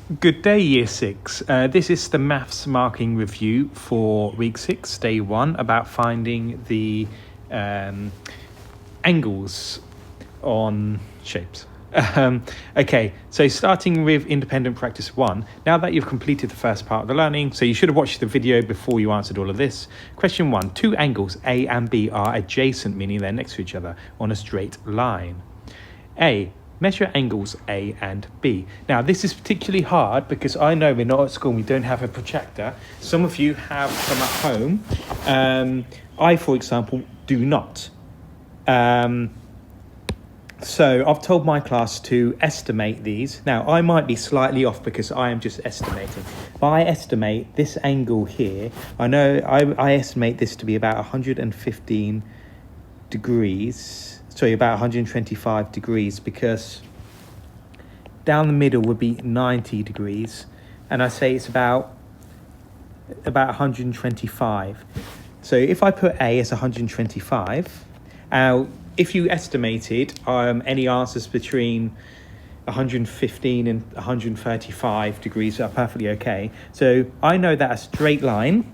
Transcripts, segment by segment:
Good day, Year 6. This is the Maths Marking Review for Week 6, Day 1, about finding the angles on shapes. Okay, so starting with independent practice 1. Now that you've completed the first part of the learning, so you should have watched the video before you answered all of this. Question 1. Two angles A and B are adjacent, meaning they're next to each other, on a straight line. A. Measure angles A and B. Now, this is particularly hard because I know we're not at school and we don't have a protractor. Some of you have some at home. I, for example, do not. So I've told my class to estimate these. Now, I might be slightly off because I am just estimating. But I estimate this angle here. I know I estimate this to be about 115 degrees. Sorry, about 125 degrees, because down the middle would be 90 degrees, and I say it's about 125. So if I put A as 125, if you estimated any answers between 115 and 135 degrees are perfectly okay. So I know that a straight line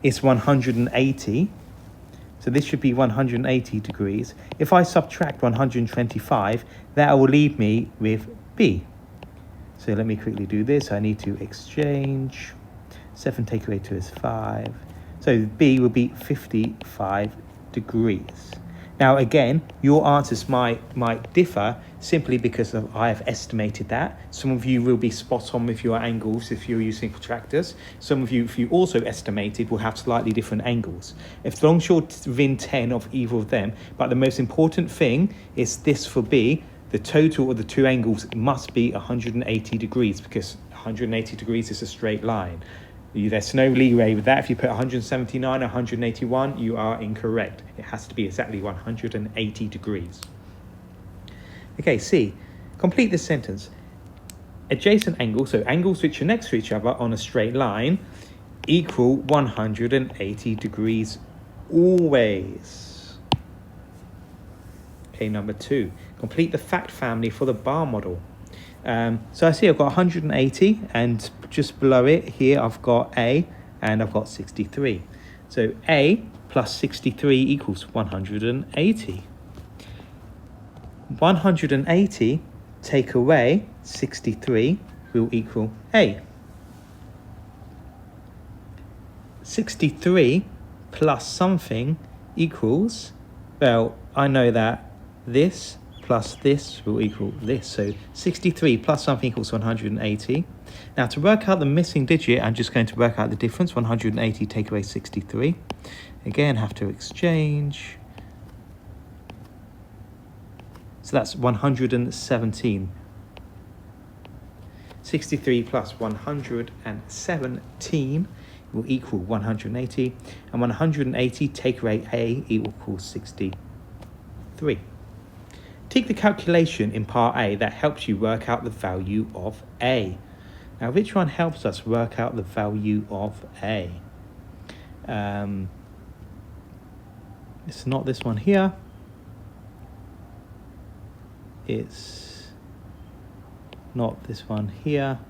is 180. So this should be 180 degrees. If I subtract 125, that will leave me with B. So let me quickly do this. I need to exchange. 7 take away 2 is 5. So B will be 55 degrees. Now again, your answers might differ simply because I have estimated that. Some of you will be spot on with your angles if you're using protractors. Some of you, if you also estimated, will have slightly different angles. As long as you're within 10 of either of them, but the most important thing is this for B, the total of the two angles must be 180 degrees because 180 degrees is a straight line. There's no leeway with that. If you put 179 or 181, you are incorrect. It has to be exactly 180 degrees. Okay, C. Complete this sentence. Adjacent angles, so angles which are next to each other on a straight line, equal 180 degrees always. Okay, number 2. Complete the fact family for the bar model. So I see I've got 180, and just below it here I've got A and I've got 63. So A plus 63 equals 180. 180 take away 63 will equal A. 63 plus something equals, well, I know that this plus this will equal this. So 63 plus something equals 180. Now to work out the missing digit, I'm just going to work out the difference. 180 take away 63. Again, have to exchange. So that's 117. 63 plus 117 will equal 180. And 180 take away A equals 63. Take the calculation in part A that helps you work out the value of A. Now, which one helps us work out the value of A? It's not this one here. It's not this one here.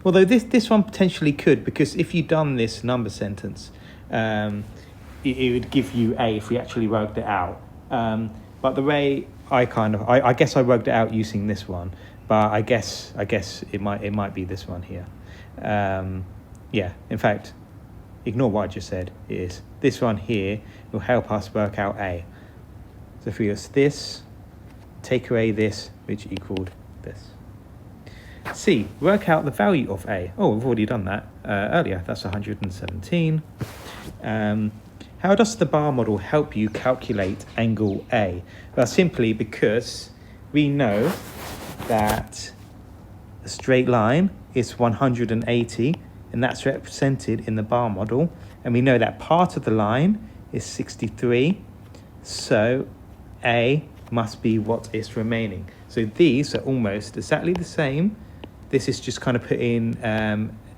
Although this one potentially could, because if you'd done this number sentence, it would give you A if we actually worked it out. But the way I guess I worked it out using this one, but I guess it might be this one here. Yeah, in fact, ignore what I just said. It is this one here will help us work out A. So if we use this, take away this, which equaled this. C, work out the value of A. Oh, we've already done that earlier. That's 117. How does the bar model help you calculate angle A? Well, simply because we know that a straight line is 180, and that's represented in the bar model. And we know that part of the line is 63, so A must be what is remaining. So these are almost exactly the same. This is just kind of put in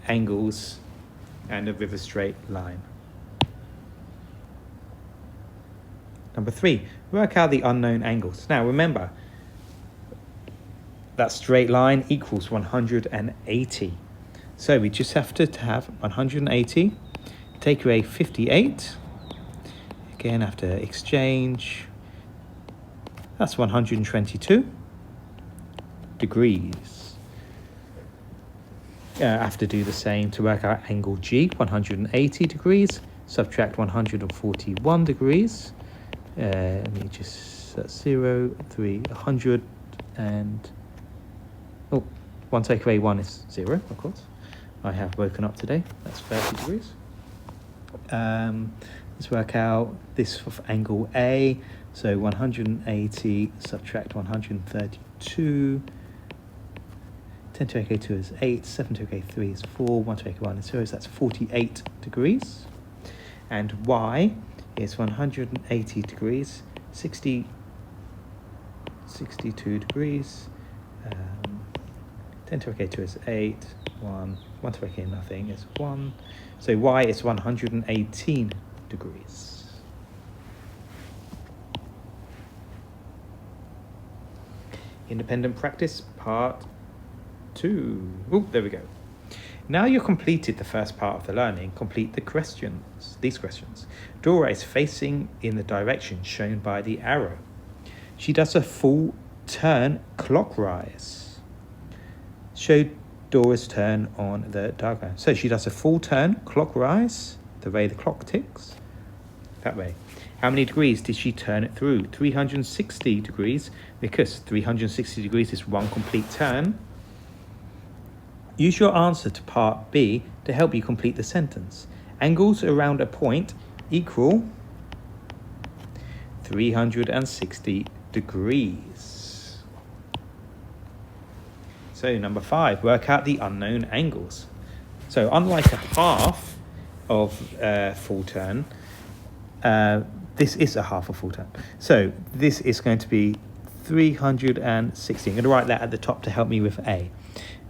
angles and with a straight line. Number 3, work out the unknown angles. Now remember, that straight line equals 180. So we just have to have 180, take away 58. Again, after exchange, that's 122 degrees. I have to do the same to work out angle G, 180 degrees, subtract 141 degrees. Let me just, that's 0, 3, 100, and, oh, 1 take away 1 is 0, of course. I have woken up today, that's 30 degrees. Let's work out this for angle A. So 180 subtract 132. 10 to AK2 is 8, 7 to AK3 is 4, 1 to AK1 is 0, so that's 48 degrees. And Y is 180 degrees, 62 degrees. 10 to AK2 is 8, 1 to AK nothing is 1. So Y is 118 degrees. Independent practice part 2. Oh, there we go. Now you've completed the first part of the learning, complete the questions, these questions. Dora is facing in the direction shown by the arrow. She does a full turn clockwise. Show Dora's turn on the diagram. So she does a full turn clockwise, the way the clock ticks, that way. How many degrees did she turn it through? 360 degrees, because 360 degrees is one complete turn. Use your answer to part B to help you complete the sentence. Angles around a point equal 360 degrees. So number 5, work out the unknown angles. So unlike a half of full turn, this is a half a full turn. So this is going to be 360. I'm going to write that at the top to help me with A.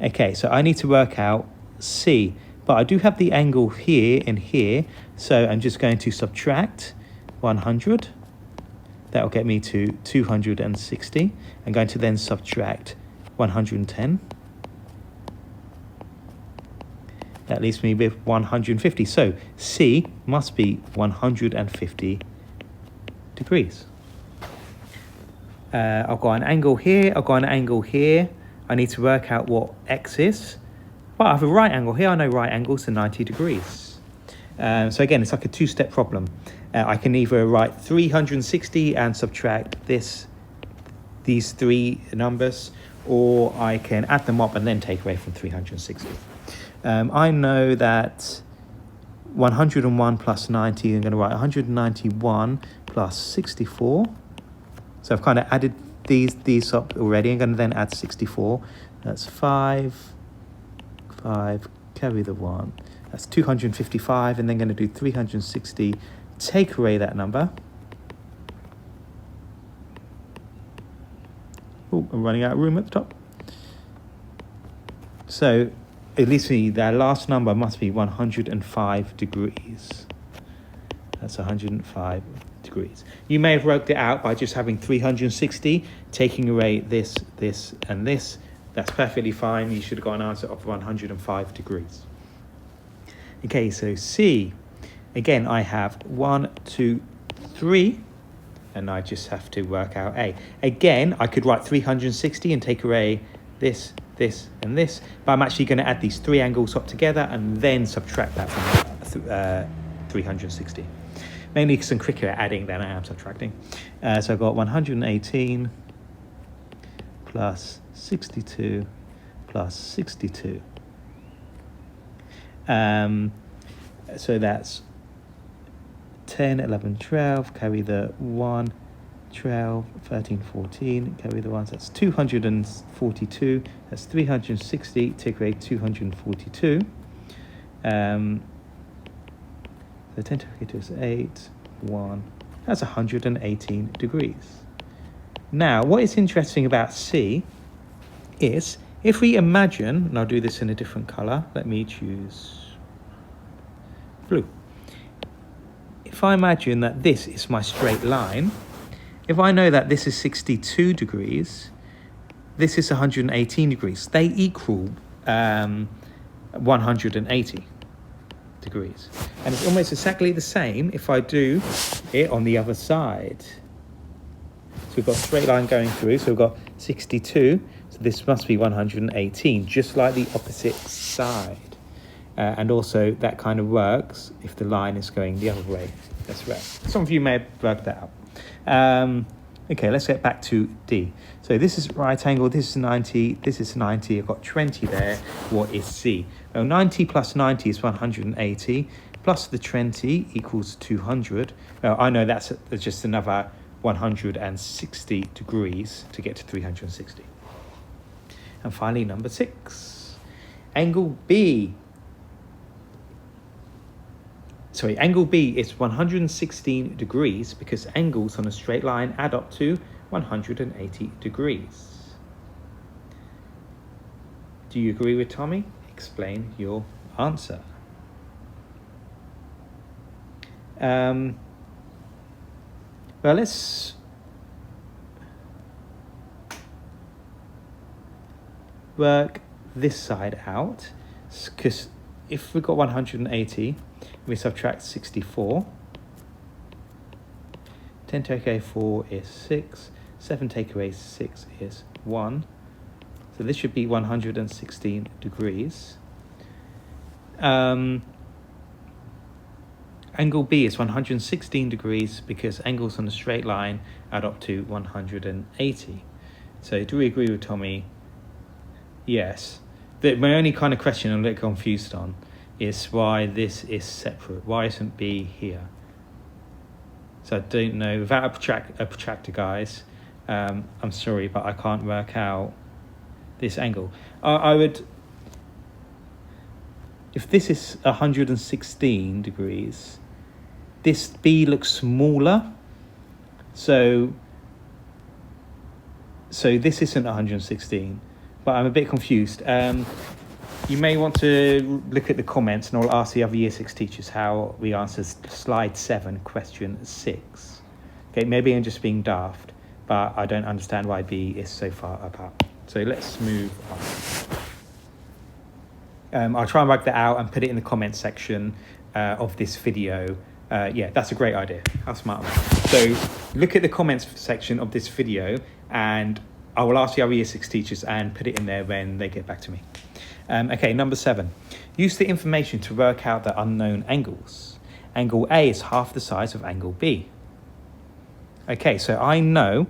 Okay, so I need to work out C, but I do have the angle here and here, so I'm just going to subtract 100. That will get me to 260. I'm going to then subtract 110. That leaves me with 150. So C must be 150 degrees. I've got an angle here, I've got an angle here. I need to work out what X is. Well, I have a right angle here. I know right angles are 90 degrees. So again, it's like a two-step problem. I can either write 360 and subtract these three numbers, or I can add them up and then take away from 360. I know that 101 plus 90, I'm going to write 191 plus 64. So I've kind of added these up already. I'm going to then add 64. That's 5, carry the 1. That's 255, and then going to do 360. Take away that number. Oh, I'm running out of room at the top. So at least the last number must be 105 degrees. That's 105 degrees. You may have worked it out by just having 360, taking away this, and this. That's perfectly fine. You should have got an answer of 105 degrees. Okay, so C. Again, I have 1, 2, 3, and I just have to work out A. Again, I could write 360 and take away this, and this, but I'm actually going to add these three angles up together and then subtract that from 360. Mainly because I'm quicker at adding than I am subtracting. So I've got 118 plus 62 plus 62. So that's 10, 11, 12, carry the 1, 12, 13, 14, carry the 1, so that's 242, that's 360, take away 242. So 10 to the 2 is 8, 1, that's 118 degrees. Now, what is interesting about C is, if we imagine, and I'll do this in a different colour, let me choose blue. If I imagine that this is my straight line, if I know that this is 62 degrees, this is 118 degrees. They equal 180 degrees. And it's almost exactly the same if I do it on the other side. So we've got a straight line going through, so we've got 62, so this must be 118, just like the opposite side. And also that kind of works if the line is going the other way. That's right. Some of you may have worked that out. Okay, let's get back to D. So this is right angle, this is 90, this is 90, I've got 20 there. What is C? Well, 90 plus 90 is 180, plus the 20 equals 200. Well, I know that's just another 160 degrees to get to 360. And finally, number 6. Angle B. Sorry, angle B is 116 degrees because angles on a straight line add up to 180 degrees. Do you agree with Tommy? Explain your answer. Well, let's work this side out, because if we've got 180, we subtract 64. 10 take away 4 is 6. 7 take away 6 is 1. So this should be 116 degrees. Angle B is 116 degrees because angles on a straight line add up to 180. So do we agree with Tommy? Yes. My only kind of question I'm a little confused on is why this is separate. Why isn't B here? So I don't know. Without a protractor, guys, I'm sorry, but I can't work out this angle. I would, if this is 116 degrees, this B looks smaller. So this isn't 116, but I'm a bit confused. You may want to look at the comments and I'll ask the other Year 6 teachers how we answer slide 7, question 6. Okay, maybe I'm just being daft, but I don't understand why B is so far apart. So let's move on. I'll try and work that out and put it in the comments section of this video. Yeah, that's a great idea. How smart am I? So look at the comments section of this video and I will ask the other Year 6 teachers and put it in there when they get back to me. Okay, number 7. Use the information to work out the unknown angles. Angle A is half the size of angle B. Okay, so I know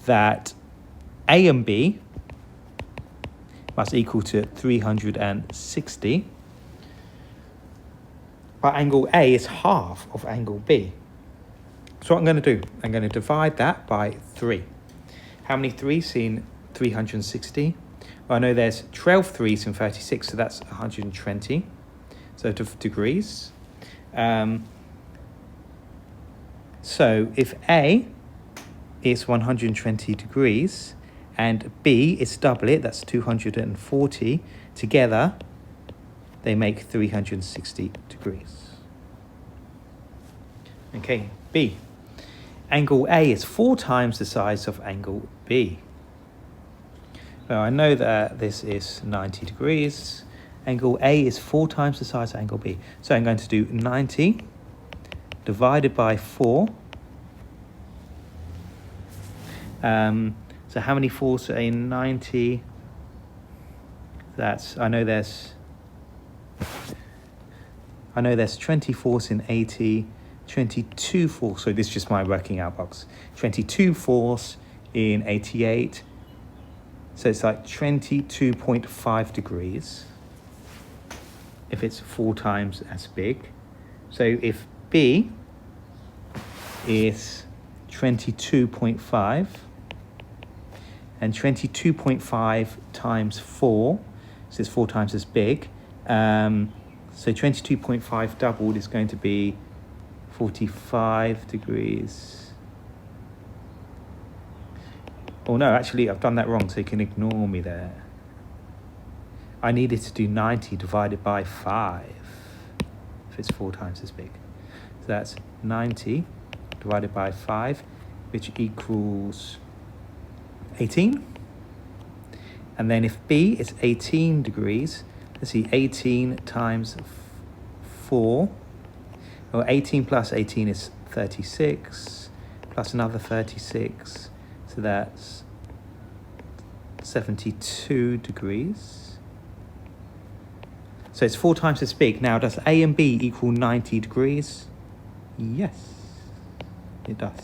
that A and B must equal to 360. But angle A is half of angle B. So what I'm going to do, I'm going to divide that by 3. How many 3's in 360? Well, I know there's 12 3's in 36, so that's 120. So degrees. So if A is 120 degrees and B is double it, that's 240, together they make 360 degrees. Okay, B. Angle A is 4 times the size of angle B. Well, I know that this is 90 degrees. Angle A is 4 times the size of angle B. So I'm going to do 90 divided by 4. So how many 4's are in 90? That's, I know there's 24's in 80, 22 4's, so this is just my working out box. 22 4's in 88, so it's like 22.5 degrees if it's 4 times as big. So if B is 22.5 and 22.5 times 4, so it's 4 times as big, so 22.5 doubled is going to be 45 degrees. Oh no, actually I've done that wrong, so you can ignore me there. I needed to do 90 divided by 5 if it's 4 times as big. So that's 90 divided by 5, which equals 18. And then if B is 18 degrees, let's see, 18 times 4, or 18 plus 18 is 36, plus another 36, so that's 72 degrees. So it's 4 times as big. Now, does A and B equal 90 degrees? Yes, it does.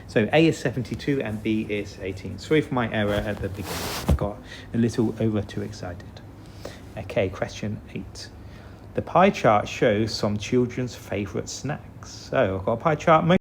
So A is 72 and B is 18. Sorry for my error at the beginning. I got a little too excited. Okay, question 8. The pie chart shows some children's favourite snacks. So I've got a pie chart.